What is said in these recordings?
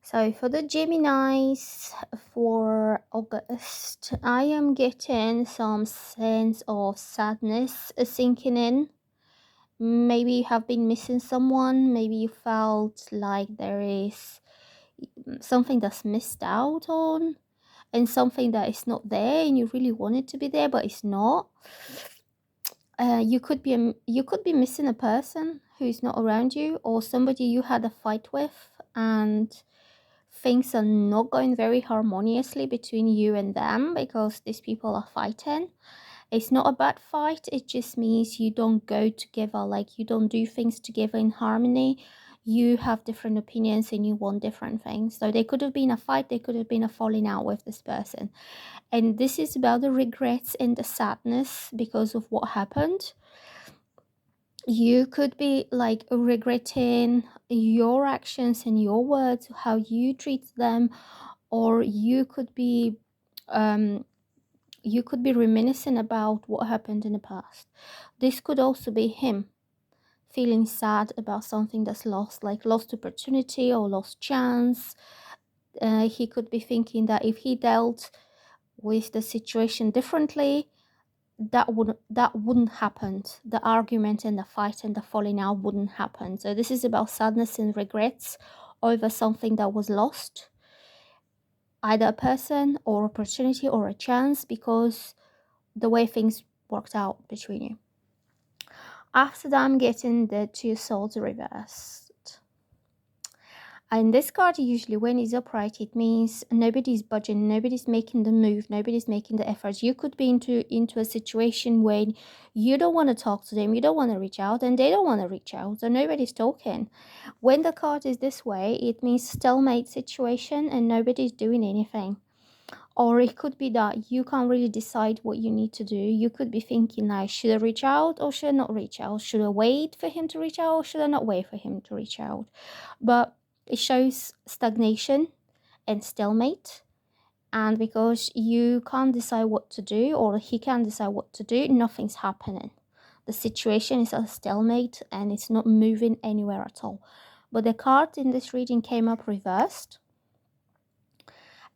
So for the Geminis for August, I am getting some sense of sadness sinking in. Maybe you have been missing someone. Maybe you felt like there is something that's missed out on, and something that is not there, and you really want it to be there, but it's not. You could be missing a person who is not around you, or somebody you had a fight with, and things are not going very harmoniously between you and them because these people are fighting. It's not a bad fight, it just means you don't go together, like you don't do things together in harmony. You have different opinions and you want different things. So there could have been a fight, there could have been a falling out with this person. And this is about the regrets and the sadness because of what happened. You could be like regretting your actions and your words, how you treat them, or um you could be reminiscing about what happened in the past. This could also be him feeling sad about something that's lost, like lost opportunity or lost chance. He could be thinking that if he dealt with the situation differently, that wouldn't happen. The argument and the fight and the falling out wouldn't happen. So this is about sadness and regrets over something that was lost, either a person or opportunity or a chance, because the way things worked out between you. After that, I'm getting the Two Swords reversed. And this card, usually when it's upright, it means nobody's budging, nobody's making the move, nobody's making the effort. You could be into a situation where you don't want to talk to them, you don't want to reach out, and they don't want to reach out, so nobody's talking. When the card is this way, it means stalemate situation and nobody's doing anything. Or it could be that you can't really decide what you need to do. You could be thinking, like, should I reach out or should I not reach out? Should I wait for him to reach out or should I not wait for him to reach out? But it shows stagnation and stalemate. And because you can't decide what to do, or he can't decide what to do, nothing's happening. The situation is a stalemate and it's not moving anywhere at all. But the card in this reading came up reversed.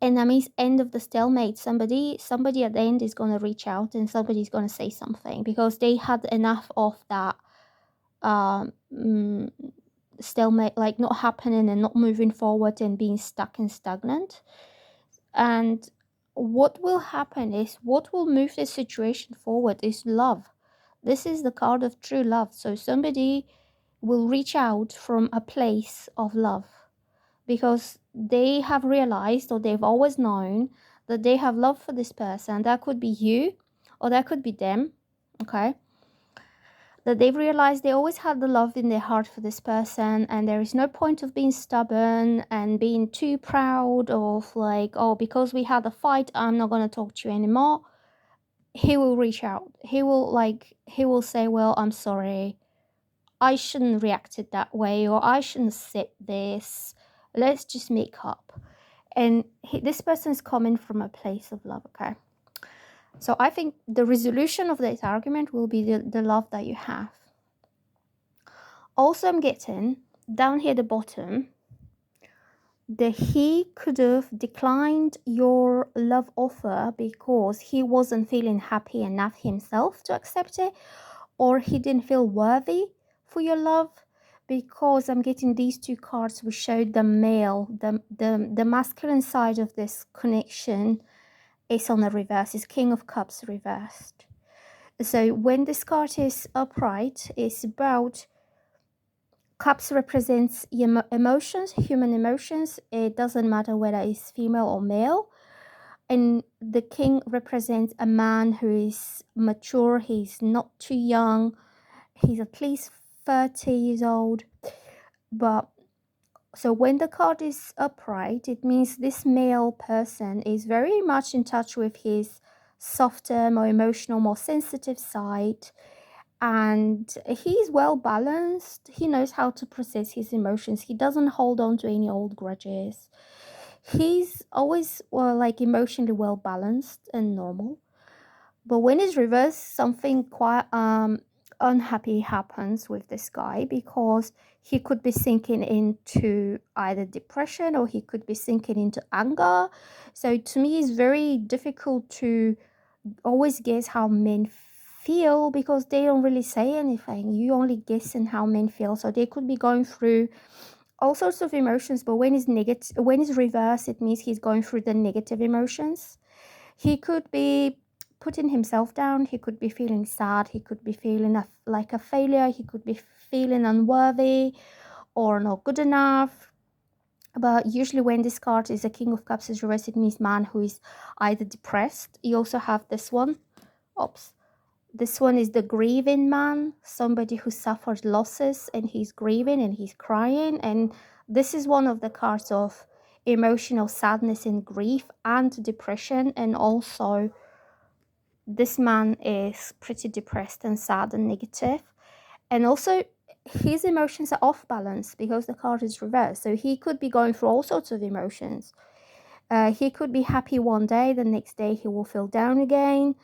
And that means end of the stalemate. Somebody at the end is going to reach out and somebody's going to say something because they had enough of that stalemate, like not happening and not moving forward and being stuck and stagnant. And what will happen is, what will move this situation forward is love. This is the card of true love. So somebody will reach out from a place of love, because they have realized, or they've always known, that they have love for this person. That could be you or that could be them, okay? That they've realized they always had the love in their heart for this person, and there is no point of being stubborn and being too proud of like, oh, because we had a fight, I'm not going to talk to you anymore. He will reach out. He will say, well, I'm sorry, I shouldn't reacted that way, or I shouldn't said this, let's just make up. And this person is coming from a place of love, okay? So I think the resolution of this argument will be the love that you have. Also, I'm getting down here at the bottom that he could have declined your love offer because he wasn't feeling happy enough himself to accept it, or he didn't feel worthy for your love. Because I'm getting these two cards which show the male, the masculine side of this connection is on the reverse. It's King of Cups reversed. So when this card is upright, it's about Cups represents emotions, human emotions. It doesn't matter whether it's female or male. And the King represents a man who is mature. He's not too young. He's at least 30 years old. But so when the card is upright, it means this male person is very much in touch with his softer, more emotional, more sensitive side. And he's well balanced. He knows how to process his emotions. He doesn't hold on to any old grudges. He's always like emotionally well balanced and normal. But when it's reversed, something quite unhappy happens with this guy, because he could be sinking into either depression or he could be sinking into anger. So to me, it's very difficult to always guess how men feel, because they don't really say anything. You only guessing how men feel. So they could be going through all sorts of emotions, but when it's negative, when it's reversed, it means he's going through the negative emotions. He could be putting himself down, he could be feeling sad, he could be feeling like a failure, he could be feeling unworthy or not good enough. But usually when this card is a King of Cups is reversed, it means man who is either depressed. You also have this one. Oops. This one is the grieving man, somebody who suffered losses and he's grieving and he's crying. And this is one of the cards of emotional sadness and grief and depression. And also this man is pretty depressed and sad and negative. And also his emotions are off balance because the card is reversed. So he could be going through all sorts of emotions. He could be happy one day, the next day he will feel down again.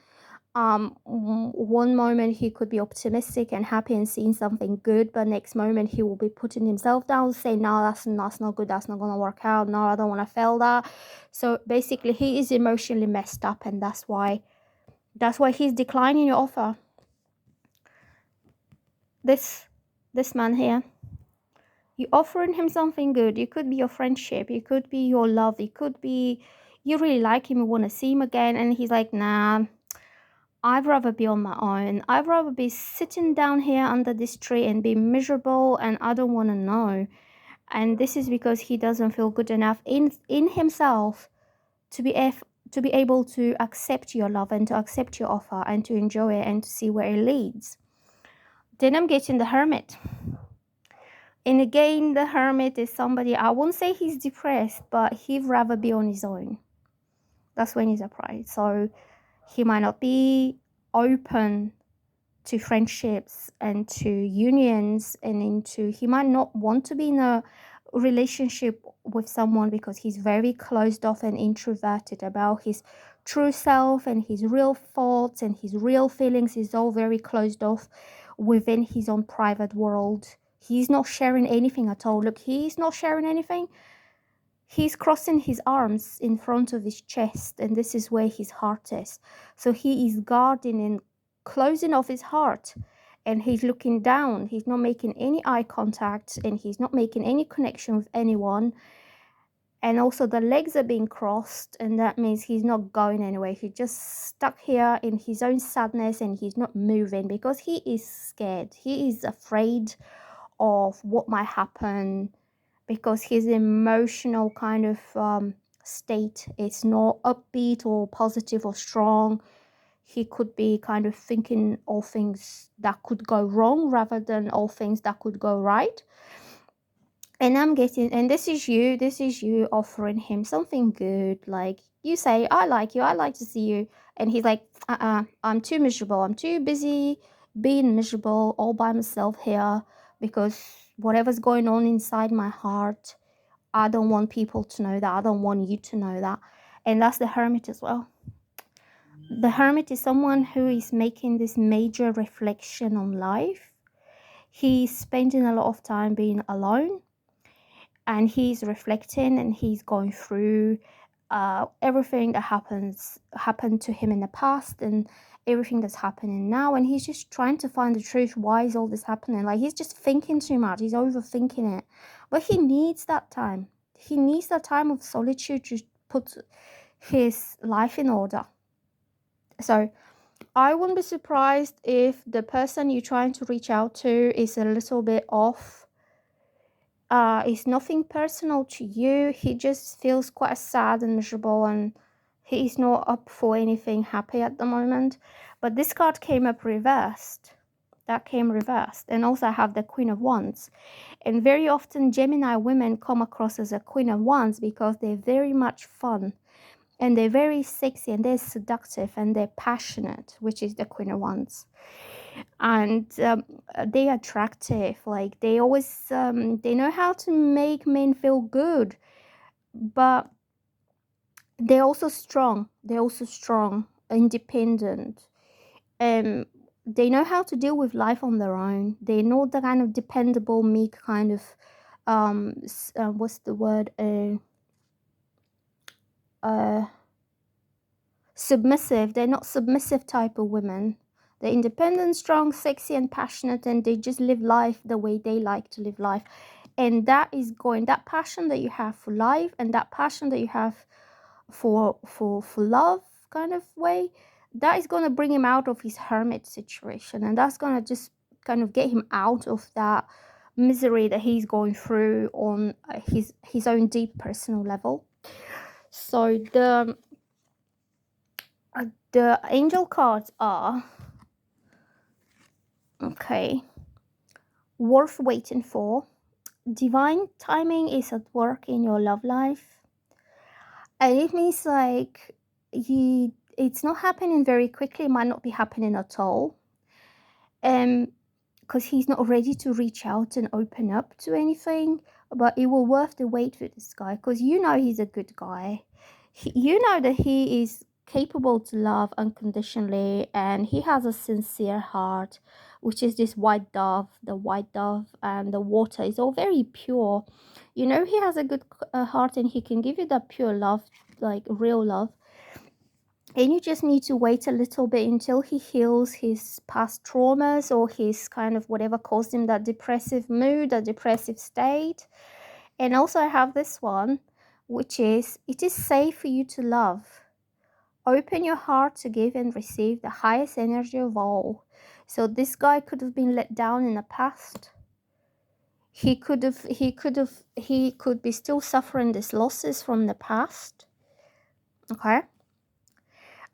One moment he could be optimistic and happy and seeing something good, but next moment he will be putting himself down, saying, no, that's not good, that's not gonna work out, no, I don't want to fail that. So basically he is emotionally messed up, and that's why he's declining your offer. This man here, you're offering him something good. It could be your friendship, it could be your love, it could be you really like him, you want to see him again, and he's like, nah, I'd rather be on my own. I'd rather be sitting down here under this tree and be miserable, and I don't want to know. And this is because he doesn't feel good enough in himself to be able to accept your love and to accept your offer and to enjoy it and to see where it leads. Then I'm getting the Hermit. And again, the Hermit is somebody, I won't say he's depressed, but he'd rather be on his own. That's when he's upright. So he might not be open to friendships and to unions, and he might not want to be in a relationship with someone because he's very closed off and introverted about his true self and his real thoughts and his real feelings. He's all very closed off within his own private world. He's not sharing anything at all. Look, he's not sharing anything. He's crossing his arms in front of his chest, and this is where his heart is. So he is guarding and closing off his heart, and he's looking down. He's not making any eye contact, and he's not making any connection with anyone. And also the legs are being crossed, and that means he's not going anywhere. He's just stuck here in his own sadness, and he's not moving because he is scared. He is afraid of what might happen, because his emotional kind of state is not upbeat or positive or strong. He could be kind of thinking all things that could go wrong rather than all things that could go right. And I'm getting, and this is you offering him something good. Like you say, I like you, I like to see you. And he's like, I'm too miserable, I'm too busy being miserable all by myself here, because whatever's going on inside my heart, I don't want people to know that. I don't want you to know that. And that's the Hermit as well. The Hermit is someone who is making this major reflection on life. He's spending a lot of time being alone, and he's reflecting, and he's going through everything that happened to him in the past and everything that's happening now, and he's just trying to find the truth. Why is all this happening? Like, he's just thinking too much, he's overthinking it. But he needs that time. He needs that time of solitude to put his life in order. So I wouldn't be surprised if the person you're trying to reach out to is a little bit off. It's nothing personal to you. He just feels quite sad and miserable, and he's not up for anything happy at the moment. But this card came up reversed. That came reversed. And also I have the Queen of Wands. And very often Gemini women come across as a Queen of Wands because they're very much fun, and they're very sexy, and they're seductive, and they're passionate, which is the Queen of Wands. And they're attractive. Like, they always they know how to make men feel good, but they're also strong, independent. they know how to deal with life on their own. They're not the kind of dependable, meek kind of what's the word, uh submissive. They're not submissive type of women. They're independent, strong, sexy, and passionate, and they just live life the way they like to live life. And that is going, that passion that you have for life and that passion that you have for love kind of way, that is going to bring him out of his hermit situation, and that's going to just kind of get him out of that misery that he's going through on his own deep personal level. So the angel cards are, okay, worth waiting for. Divine timing is at work in your love life. And it means like it's not happening very quickly. It might not be happening at all. Because he's not ready to reach out and open up to anything. But it will worth the wait for this guy, because you know he's a good guy. You know that he is capable to love unconditionally, and he has a sincere heart, which is this white dove. The white dove and the water is all very pure. You know he has a good heart, and he can give you that pure love, like real love. And you just need to wait a little bit until he heals his past traumas, or his kind of whatever caused him that depressive mood, that depressive state. And also I have this one, which is, it is safe for you to love. Open your heart to give and receive the highest energy of all. So this guy could have been let down in the past. He could be still suffering these losses from the past. Okay.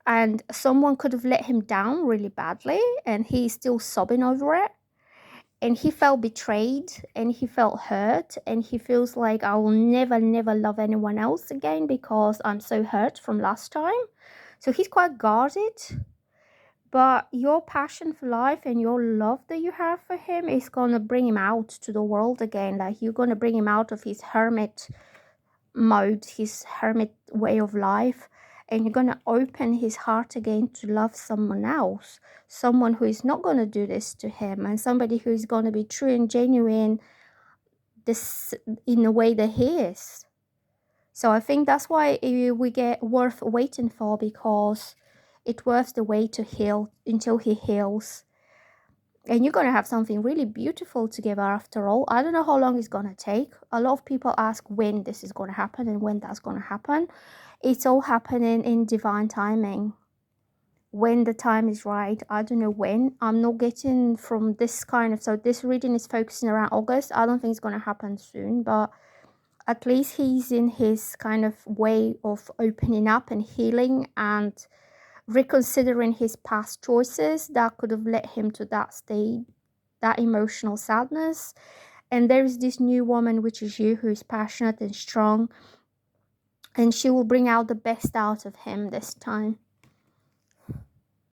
And someone could have let him down really badly, and he's still sobbing over it. And he felt betrayed, and he felt hurt, and he feels like, I will never love anyone else again because I'm so hurt from last time. So he's quite guarded. But your passion for life and your love that you have for him is going to bring him out to the world again. Like, you're going to bring him out of his hermit mode, his hermit way of life, and you're going to open his heart again to love someone else, someone who is not going to do this to him, and somebody who is going to be true and genuine this in the way that he is. So I think that's why we get worth waiting for, because it's worth the wait to heal until he heals. And you're going to have something really beautiful together after all. I don't know how long it's going to take. A lot of people ask when this is going to happen and when that's going to happen. It's all happening in divine timing. When the time is right. I don't know when. I'm not getting from this kind of... So this reading is focusing around August. I don't think it's going to happen soon. But at least he's in his kind of way of opening up and healing and reconsidering his past choices that could have led him to that state, that emotional sadness. And there is this new woman, which is you, who is passionate and strong, and she will bring out the best out of him this time.